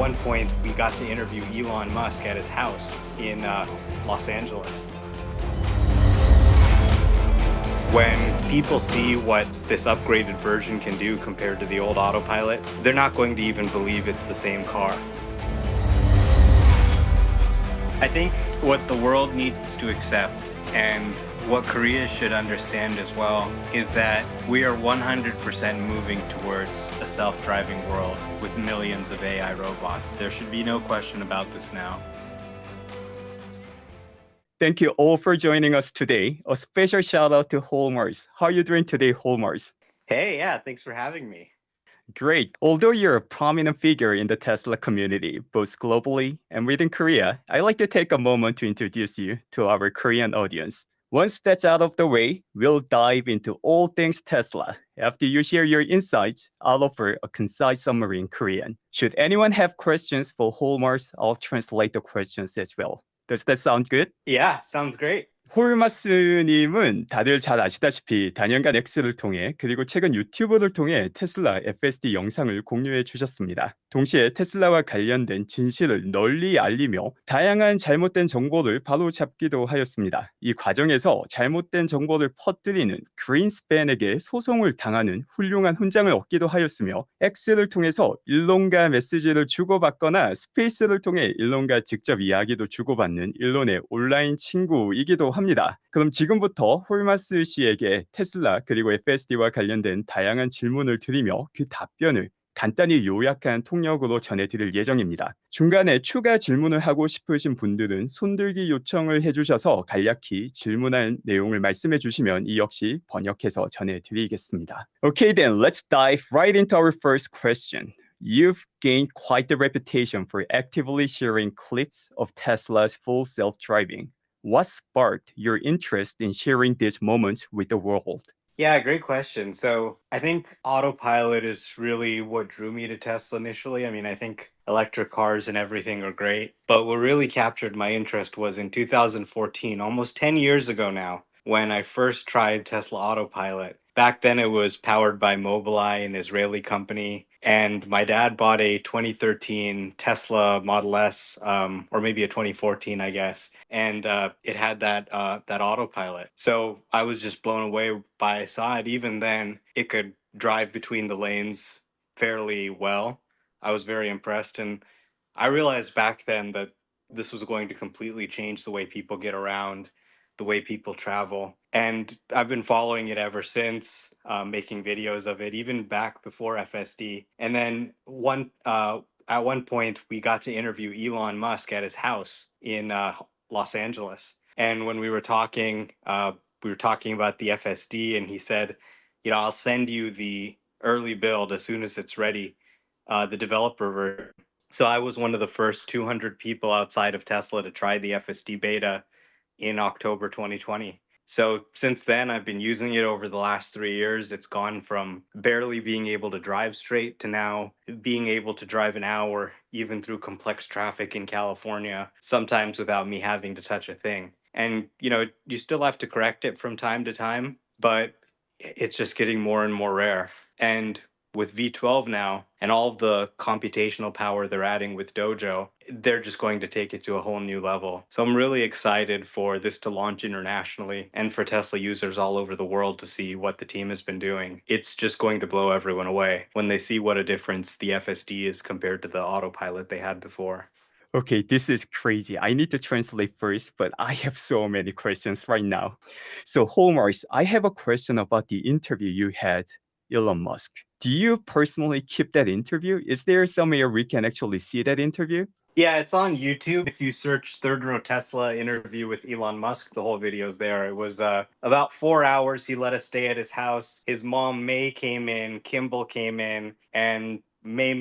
one point, we got to interview Elon Musk at his house in Los Angeles. When people see what this upgraded version can do compared to the old autopilot, they're not going to even believe it's the same car. I think what the world needs to accept, and what Korea should understand as well, is that we are 100% moving towards a self-driving world with millions of AI robots. There should be no question about this now. Thank you all for joining us today. A special shout out to WholeMars. How are you doing today, WholeMars? Hey, yeah, thanks for having me. Great. Although you're a prominent figure in the Tesla community, both globally and within Korea, I'd like to take a moment to introduce you to our Korean audience. Once that's out of the way, we'll dive into all things Tesla. After you share your insights, I'll offer a concise summary in Korean. Should anyone have questions for WholeMars, I'll translate the questions as well. Does that sound good? Yeah, sounds great. 홀마스님은 다들 잘 아시다시피 다년간 X를 통해 그리고 최근 유튜브를 통해 테슬라 FSD 영상을 공유해 주셨습니다. 동시에 테슬라와 관련된 진실을 널리 알리며 다양한 잘못된 정보를 바로잡기도 하였습니다. 이 과정에서 잘못된 정보를 퍼뜨리는 그린스팬에게 소송을 당하는 훌륭한 훈장을 얻기도 하였으며 X를 통해서 일론과 메시지를 주고받거나 스페이스를 통해 일론과 직접 이야기도 주고받는 일론의 온라인 친구이기도 합니다. 그럼 지금부터 홀마스 씨에게 테슬라 그리고 FSD와 관련된 다양한 질문을 드리며 그 답변을 간단히 요약한 통역으로 전해드릴 예정입니다. 중간에 추가 질문을 하고 싶으신 분들은 손들기 요청을 해주셔서 간략히 질문할 내용을 말씀해 주시면 이 역시 번역해서 전해드리겠습니다. Okay, then let's dive right into our first question. You've gained quite the reputation for actively sharing clips of Tesla's full self-driving. What sparked your interest in sharing these moments with the world? Yeah, great question. So I think autopilot is really what drew me to Tesla initially. I mean, I think electric cars and everything are great, but what really captured my interest was in 2014, almost 10 years ago now, when I first tried Tesla Autopilot. Back then it was powered by Mobileye, an Israeli company, and my dad bought a 2013 Tesla Model S, or maybe a 2014, I guess, and it had that autopilot. So I was just blown away by I saw it. Even then, it could drive between the lanes fairly well. I was very impressed, and I realized back then that this was going to completely change the way people get around, the way people travel. And I've been following it ever since, making videos of it, even back before FSD. And then at one point, we got to interview Elon Musk at his house in Los Angeles. And when we were talking about the FSD, and he said, I'll send you the early build as soon as it's ready, the developer version. So I was one of the first 200 people outside of Tesla to try the FSD beta in October 2020. So since then, I've been using it over the last 3 years. It's gone from barely being able to drive straight to now being able to drive an hour, even through complex traffic in California, sometimes without me having to touch a thing. And, you still have to correct it from time to time, but it's just getting more and more rare. And with V12 now and all of the computational power they're adding with Dojo, they're just going to take it to a whole new level. So I'm really excited for this to launch internationally and for Tesla users all over the world to see what the team has been doing. It's just going to blow everyone away when they see what a difference the FSD is compared to the autopilot they had before. Okay, this is crazy. I need to translate first, but I have so many questions right now. So, Holmars, I have a question about the interview you had Elon Musk. Do you personally keep that interview? Is there somewhere we can actually see that interview? Yeah, it's on YouTube. If you search Third Row Tesla interview with Elon Musk, the whole video's there. It was about 4 hours. He let us stay at his house. His mom, May, came in. Kimball came in. And May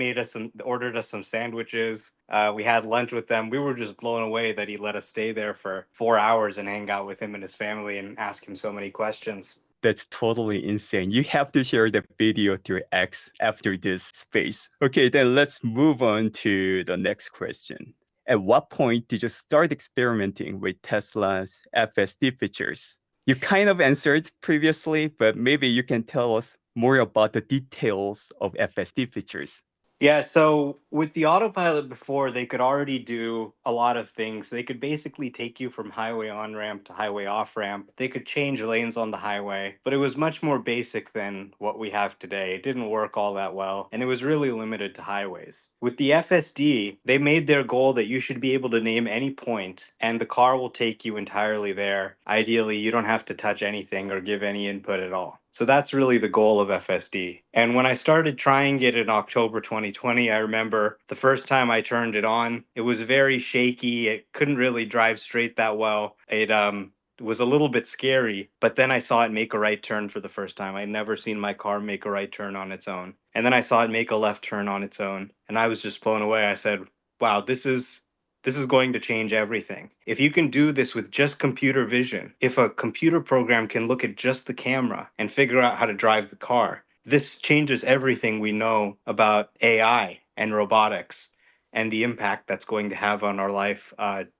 ordered us some sandwiches. We had lunch with them. We were just blown away that he let us stay there for 4 hours and hang out with him and his family and ask him so many questions. That's totally insane. You have to share the video through X after this space. Okay, then let's move on to the next question. At what point did you start experimenting with Tesla's FSD features? You kind of answered previously, but maybe you can tell us more about the details of FSD features. Yeah, so with the autopilot before, they could already do a lot of things. They could basically take you from highway on ramp to highway off ramp. They could change lanes on the highway, but it was much more basic than what we have today. It didn't work all that well, and it was really limited to highways. With the FSD, they made their goal that you should be able to name any point, and the car will take you entirely there. Ideally, you don't have to touch anything or give any input at all. So that's really the goal of FSD. And when I started trying it in October 2020, I remember the first time I turned it on, it was very shaky. It couldn't really drive straight that well. It was a little bit scary, but then I saw it make a right turn for the first time. I'd never seen my car make a right turn on its own. And then I saw it make a left turn on its own, and I was just blown away. I said, "Wow, this is going to change everything. If you can do this with just computer vision, if a computer program can look at just the camera and figure out how to drive the car, this changes everything we know about AI and robotics and the impact that's going to have on our life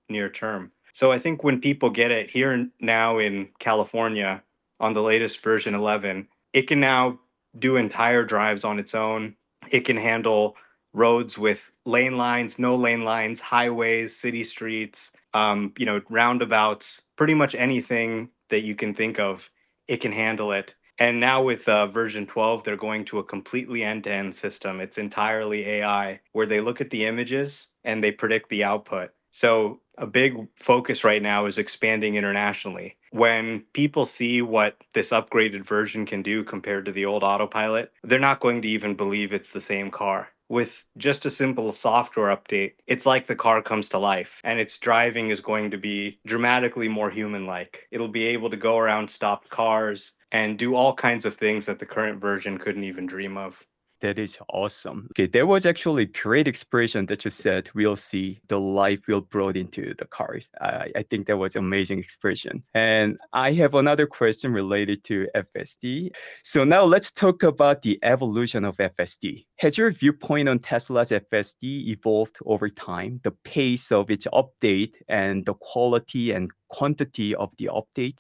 near term." So I think when people get it here now in California on the latest version 11, it can now do entire drives on its own. It can handle roads with lane lines, no lane lines, highways, city streets, roundabouts, pretty much anything that you can think of, it can handle it. And now with version 12, they're going to a completely end-to-end system. It's entirely AI, where they look at the images and they predict the output. So a big focus right now is expanding internationally. When people see what this upgraded version can do compared to the old autopilot, they're not going to even believe it's the same car. With just a simple software update, it's like the car comes to life and its driving is going to be dramatically more human like. It'll be able to go around stopped cars and do all kinds of things that the current version couldn't even dream of. That is awesome. Okay, there was actually a great expression that you said. We'll see the life will brought into the cars. I think that was amazing expression. And I have another question related to FSD. So now let's talk about the evolution of FSD. Has your viewpoint on Tesla's FSD evolved over time? The pace of its update and the quality and quantity of the update?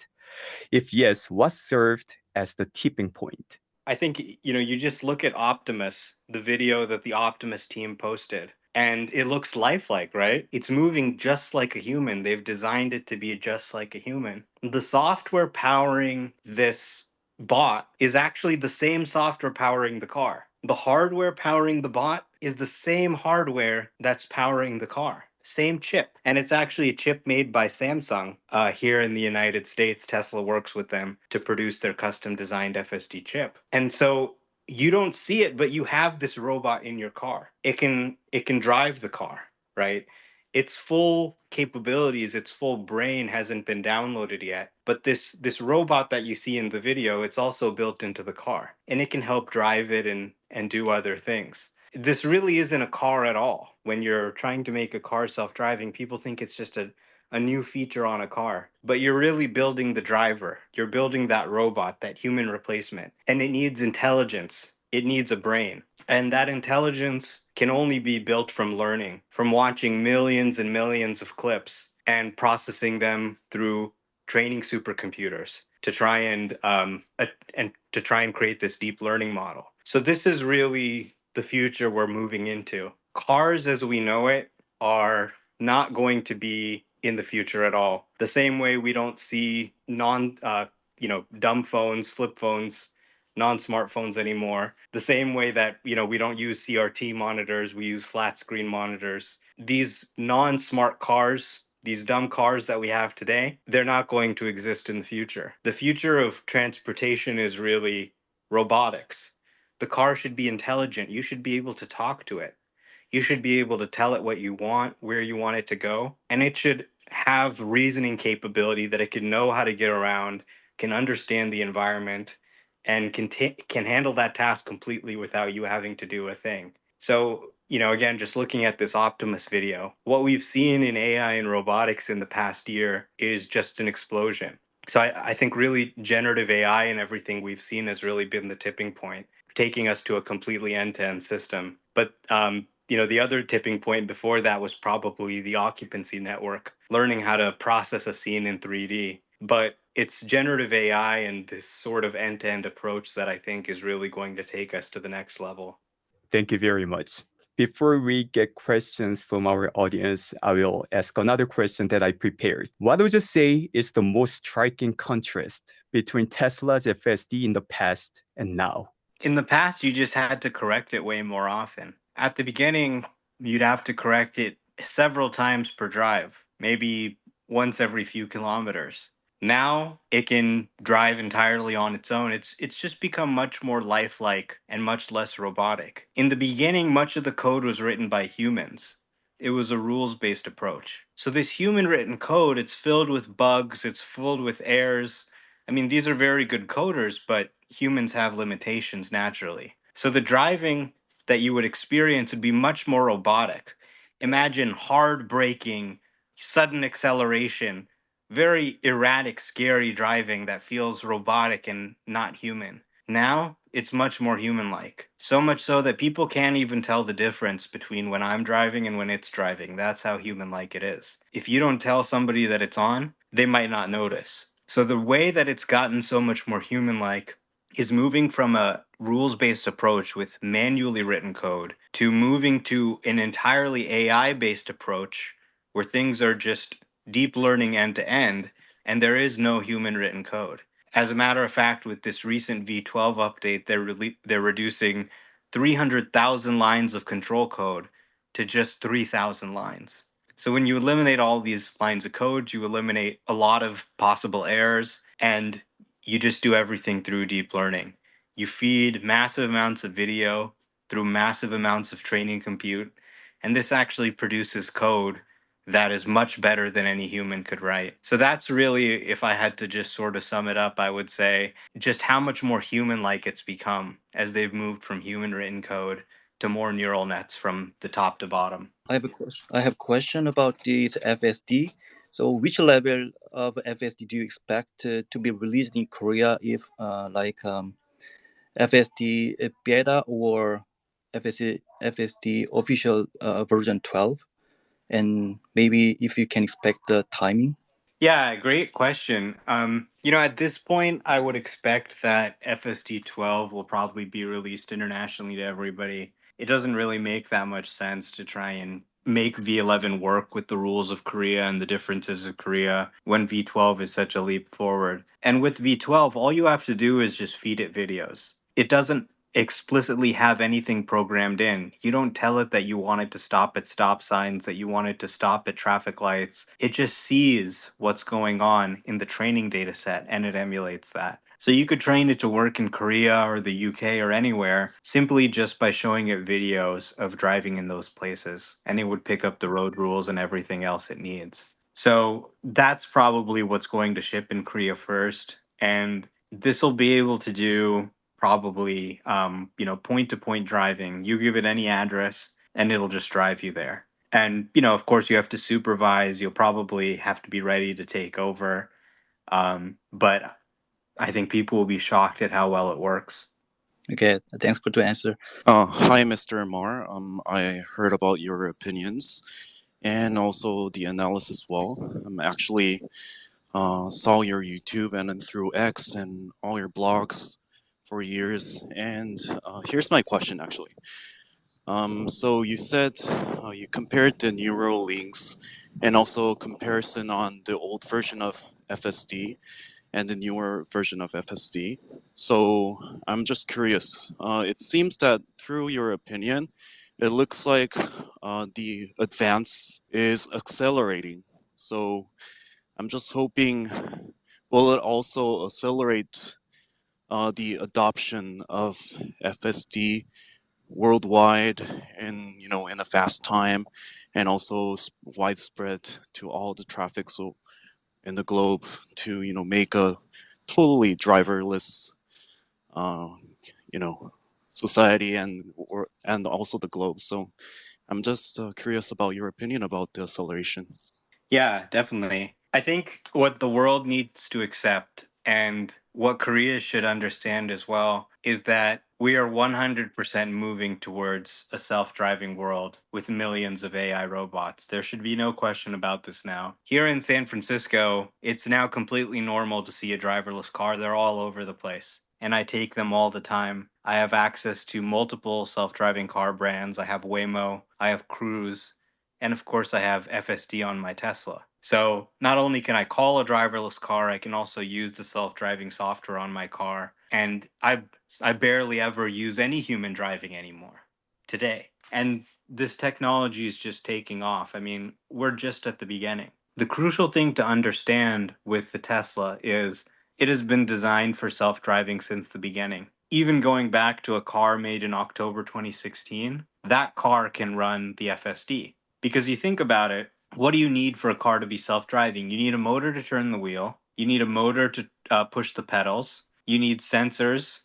If yes, what served as the tipping point? I think you just look at Optimus, the video that the Optimus team posted, and it looks lifelike, right? It's moving just like a human. They've designed it to be just like a human. The software powering this bot is actually the same software powering the car. The hardware powering the bot is the same hardware that's powering the car. Same chip. And it's actually a chip made by Samsung here in the United States. Tesla works with them to produce their custom designed FSD chip. And so you don't see it, but you have this robot in your car. It can drive the car, right? Its full capabilities, its full brain hasn't been downloaded yet. But this robot that you see in the video, it's also built into the car, and it can help drive it and do other things. This really isn't a car at all. When you're trying to make a car self-driving, people think it's just a new feature on a car. But you're really building the driver. You're building that robot, that human replacement. And it needs intelligence. It needs a brain. And that intelligence can only be built from learning, from watching millions and millions of clips and processing them through training supercomputers to try and to try and create this deep learning model. So this is really the future we're moving into. Cars as we know it are not going to be in the future at all. The same way we don't see dumb phones, flip phones, non-smartphones anymore. The same way that we don't use CRT monitors, we use flat screen monitors. These non-smart cars, these dumb cars that we have today, they're not going to exist in the future. The future of transportation is really robotics. The car should be intelligent. You should be able to talk to it. You should be able to tell it what you want, where you want it to go, and it should have reasoning capability that it can know how to get around, can understand the environment, and can handle that task completely without you having to do a thing. So, again, just looking at this Optimus video, what we've seen in AI and robotics in the past year is just an explosion. So I think really generative AI and everything we've seen has really been the tipping point, taking us to a completely end-to-end system. But the other tipping point before that was probably the occupancy network, learning how to process a scene in 3D. But it's generative AI and this sort of end-to-end approach that I think is really going to take us to the next level. Thank you very much. Before we get questions from our audience, I will ask another question that I prepared. What would you say is the most striking contrast between Tesla's FSD in the past and now? In the past, you just had to correct it way more often. At the beginning, you'd have to correct it several times per drive, maybe once every few kilometers. Now it can drive entirely on its own. It's just become much more lifelike and much less robotic. In the beginning, much of the code was written by humans. It was a rules-based approach. So this human-written code, it's filled with bugs, it's filled with errors. I mean, these are very good coders, but humans have limitations naturally. So the driving that you would experience would be much more robotic. Imagine hard braking, sudden acceleration, very erratic, scary driving that feels robotic and not human. Now, it's much more human like. So much so that people can't even tell the difference between when I'm driving and when it's driving. That's how human like it is. If you don't tell somebody that it's on, they might not notice. So the way that it's gotten so much more human like is moving from a rules based approach with manually written code to moving to an entirely AI based approach where things are just deep learning end to end and there is no human written code. As a matter of fact, with this recent V12 update, they're reducing 300,000 lines of control code to just 3,000 lines. So when you eliminate all these lines of code, you eliminate a lot of possible errors and you just do everything through deep learning. You feed massive amounts of video through massive amounts of training compute, and this actually produces code that is much better than any human could write. So that's really, if I had to just sort of sum it up, I would say just how much more human like it's become as they've moved from human written code to more neural nets from the top to bottom. I have a question about this FSD. So, which level of FSD do you expect to be released in Korea? If FSD beta or FSD official version 12, and maybe if you can expect the timing. Yeah, great question. At this point, I would expect that FSD 12 will probably be released internationally to everybody. It doesn't really make that much sense to try and make V11 work with the rules of Korea and the differences of Korea when V12 is such a leap forward. And with V12, all you have to do is just feed it videos. It doesn't explicitly have anything programmed in. You don't tell it that you want it to stop at stop signs, that you want it to stop at traffic lights. It just sees what's going on in the training data set and it emulates that. So you could train it to work in Korea or the UK or anywhere simply just by showing it videos of driving in those places, and it would pick up the road rules and everything else it needs. So that's probably what's going to ship in Korea first. And this will be able to do probably point to point driving. You give it any address and it'll just drive you there. And of course you have to supervise. You'll probably have to be ready to take over. But I think people will be shocked at how well it works. Okay, thanks for the answer. Hi, Mr. Mar. I heard about your opinions and also the analysis as well. Actually saw your YouTube and then through X and all your blogs for years. And here's my question, actually. So you said you compared the neural links and also comparison on the old version of FSD and the newer version of FSD. So I'm just curious. It seems that through your opinion, it looks like the advance is accelerating. So I'm just hoping, will it also accelerate the adoption of FSD worldwide in a fast time, and also widespread to all the traffic so in the globe to make a totally driverless uh, you know society and also the globe. So I'm just curious about your opinion about the acceleration. Yeah, definitely. I think what the world needs to accept and what Korea should understand as well is that we are 100% moving towards a self driving world with millions of AI robots. There should be no question about this now. Here in San Francisco, it's now completely normal to see a driverless car. They're all over the place. and I take them all the time. I have access to multiple self-driving car brands. I have Waymo, I have Cruise, and of course I have FSD on my Tesla. So not only can I call a driverless car, I can also use the self-driving software on my car. And I barely ever use any human driving anymore today. And this technology is just taking off. I mean, we're just at the beginning. The crucial thing to understand with the Tesla is it has been designed for self-driving since the beginning. Even going back to a car made in October 2016, that car can run the FSD. Because you think about it, what do you need for a car to be self-driving? You need a motor to turn the wheel. You need a motor to push the pedals. You need sensors.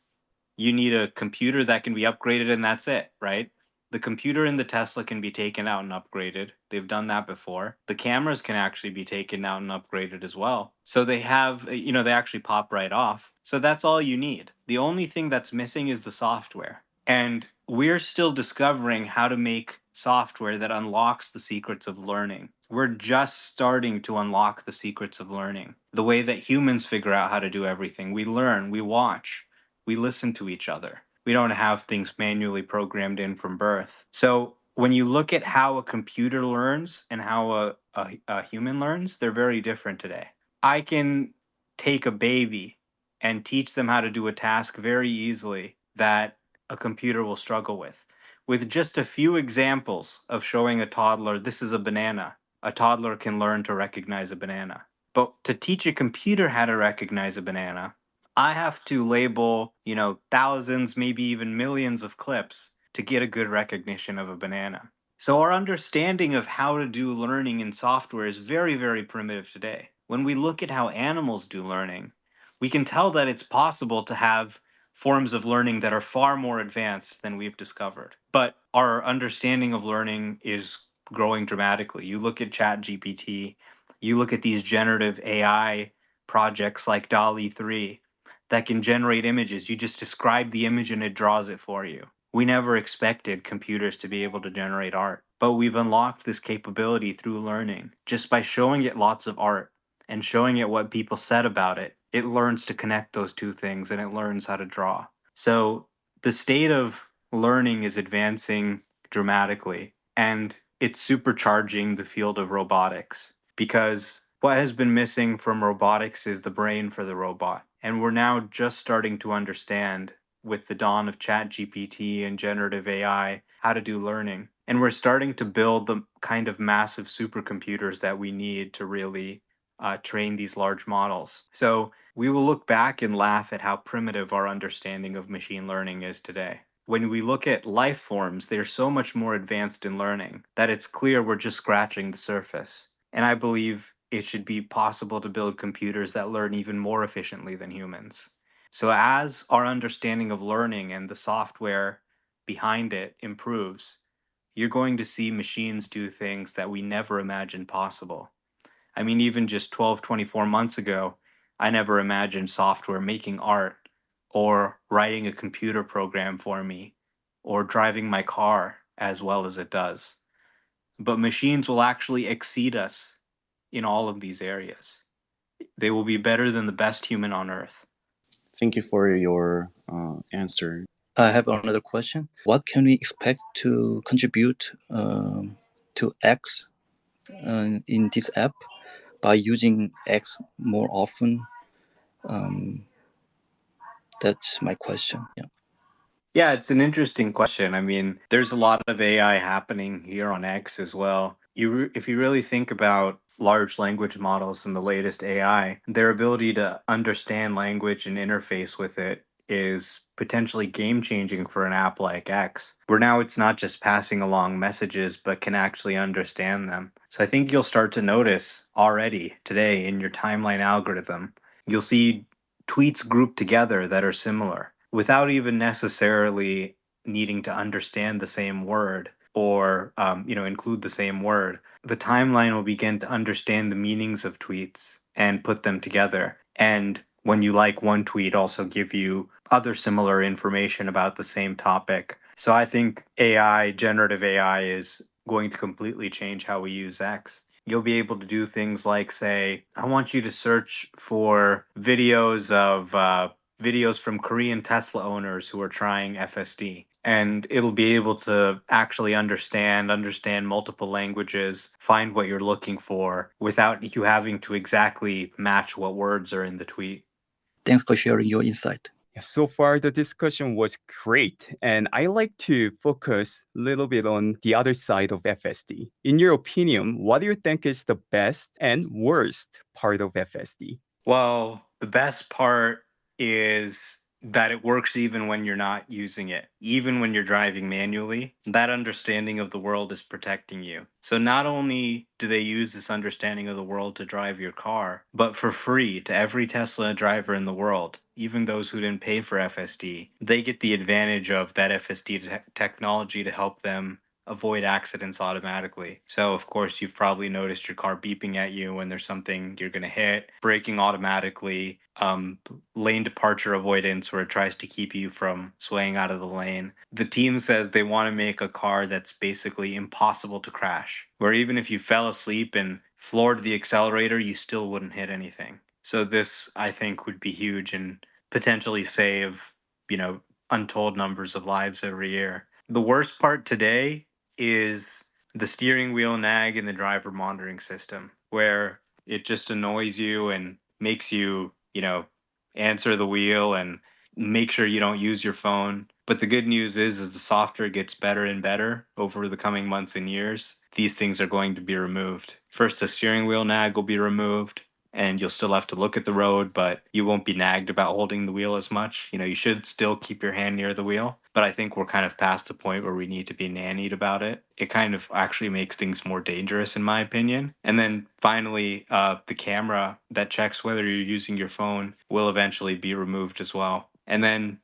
You need a computer that can be upgraded, and that's it, right? The computer in the Tesla can be taken out and upgraded. They've done that before. The cameras can actually be taken out and upgraded as well. So they have, they actually pop right off. So that's all you need. The only thing that's missing is the software. And we're still discovering how to make software that unlocks the secrets of learning. We're just starting to unlock the secrets of learning. The way that humans figure out how to do everything. We learn, we watch, we listen to each other. We don't have things manually programmed in from birth. So when you look at how a computer learns and how a human learns, they're very different today. I can take a baby and teach them how to do a task very easily that a computer will struggle with. With just a few examples of showing a toddler, this is a banana, a toddler can learn to recognize a banana. But to teach a computer how to recognize a banana, I have to label, thousands, maybe even millions of clips to get a good recognition of a banana. So our understanding of how to do learning in software is very, very primitive today. When we look at how animals do learning, we can tell that it's possible to have forms of learning that are far more advanced than we've discovered. But our understanding of learning is growing dramatically. You look at ChatGPT, you look at these generative AI projects like DALL-E 3 that can generate images. You just describe the image and it draws it for you. We never expected computers to be able to generate art, but we've unlocked this capability through learning. Just by showing it lots of art and showing it what people said about it, it learns to connect those two things and it learns how to draw. So the state of learning is advancing dramatically, and it's supercharging the field of robotics, because what has been missing from robotics is the brain for the robot. And we're now just starting to understand, with the dawn of ChatGPT and generative AI, how to do learning. And we're starting to build the kind of massive supercomputers that we need to really train these large models. So we will look back and laugh at how primitive our understanding of machine learning is today. When we look at life forms, they're so much more advanced in learning that it's clear we're just scratching the surface. And I believe it should be possible to build computers that learn even more efficiently than humans. So as our understanding of learning and the software behind it improves, you're going to see machines do things that we never imagined possible. I mean, even just 12, 24 months ago, I never imagined software making art or writing a computer program for me or driving my car as well as it does. But machines will actually exceed us in all of these areas. They will be better than the best human on earth. Thank you for your answer. I have another question. What can we expect to contribute to X in this app by using X more often? That's my question. Yeah. Yeah, it's an interesting question. I mean, there's a lot of AI happening here on X as well. If you really think about large language models and the latest AI, their ability to understand language and interface with it is potentially game changing for an app like X, where now it's not just passing along messages, but can actually understand them. So I think you'll start to notice already today in your timeline algorithm, you'll see tweets grouped together that are similar without even necessarily needing to understand the same word or include the same word. The timeline will begin to understand the meanings of tweets and put them together. And when you like one tweet, also give you other similar information about the same topic. So I think generative AI is going to completely change how we use X. You'll be able to do things like say, I want you to search for videos of videos from Korean Tesla owners who are trying FSD. And it'll be able to actually understand multiple languages, find what you're looking for without you having to exactly match what words are in the tweet. Thanks for sharing your insight. Yeah, so far, the discussion was great, and I like to focus a little bit on the other side of FSD. In your opinion, what do you think is the best and worst part of FSD? Well, the best part is that it works even when you're not using it. Even when you're driving manually, that understanding of the world is protecting you. So not only do they use this understanding of the world to drive your car, but for free to every Tesla driver in the world, even those who didn't pay for FSD, they get the advantage of that FSD technology to help them avoid accidents automatically. So, of course, you've probably noticed your car beeping at you when there's something you're going to hit, braking automatically, lane departure avoidance where it tries to keep you from swaying out of the lane. The team says they want to make a car that's basically impossible to crash, where even if you fell asleep and floored the accelerator, you still wouldn't hit anything. So, this I think would be huge and potentially save, untold numbers of lives every year. The worst part today is the steering wheel nag in the driver monitoring system, where it just annoys you and makes you, answer the wheel and make sure you don't use your phone. But the good news is the software gets better and better over the coming months and years. These things are going to be removed. First, the steering wheel nag will be removed, and you'll still have to look at the road, but you won't be nagged about holding the wheel as much. You should still keep your hand near the wheel, but I think we're kind of past the point where we need to be nannied about it. It kind of actually makes things more dangerous, in my opinion. And then finally, the camera that checks whether you're using your phone will eventually be removed as well. And then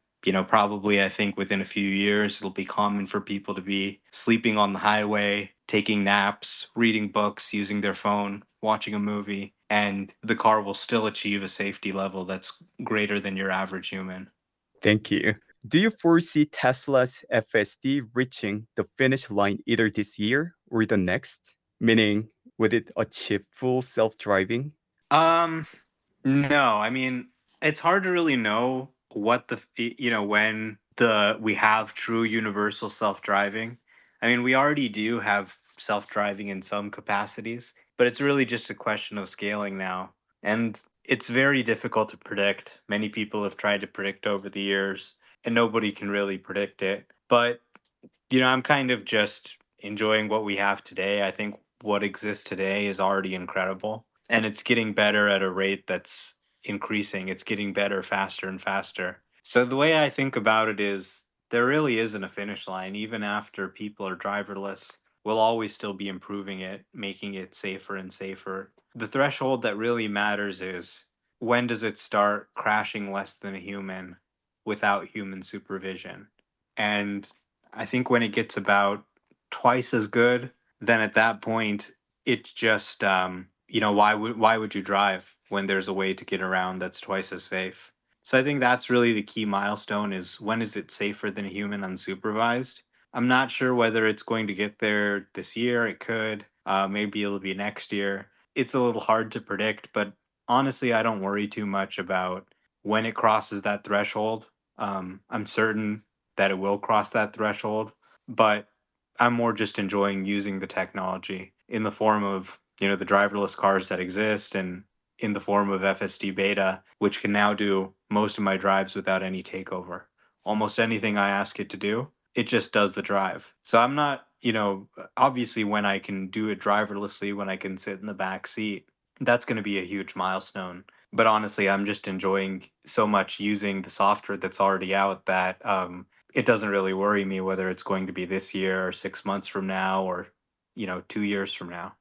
probably I think within a few years, it'll be common for people to be sleeping on the highway, taking naps, reading books, using their phone, watching a movie, and the car will still achieve a safety level that's greater than your average human. Thank you. Do you foresee Tesla's FSD reaching the finish line either this year or the next? Meaning, would it achieve full self-driving? No, I mean, it's hard to really know what when we have true universal self-driving. I mean, we already do have self-driving in some capacities, but it's really just a question of scaling now. And it's very difficult to predict. Many people have tried to predict over the years, and nobody can really predict it. But, I'm kind of just enjoying what we have today. I think what exists today is already incredible, and it's getting better at a rate that's increasing. It's getting better faster and faster. So the way I think about it is there really isn't a finish line. Even after people are driverless, we'll always still be improving it, making it safer and safer. The threshold that really matters is when does it start crashing less than a human without human supervision? And I think when it gets about twice as good, then at that point, it's just why would you drive when there's a way to get around that's twice as safe? So I think that's really the key milestone is when is it safer than a human unsupervised? I'm not sure whether it's going to get there this year. It could. Maybe it'll be next year. It's a little hard to predict, but honestly, I don't worry too much about when it crosses that threshold. I'm certain that it will cross that threshold, but I'm more just enjoying using the technology in the form of, the driverless cars that exist and in the form of FSD beta, which can now do most of my drives without any takeover. Almost anything I ask it to do, it just does the drive. So I'm not, obviously when I can do it driverlessly, when I can sit in the back seat, that's going to be a huge milestone. But honestly, I'm just enjoying so much using the software that's already out that it doesn't really worry me whether it's going to be this year or 6 months from now or 2 years from now.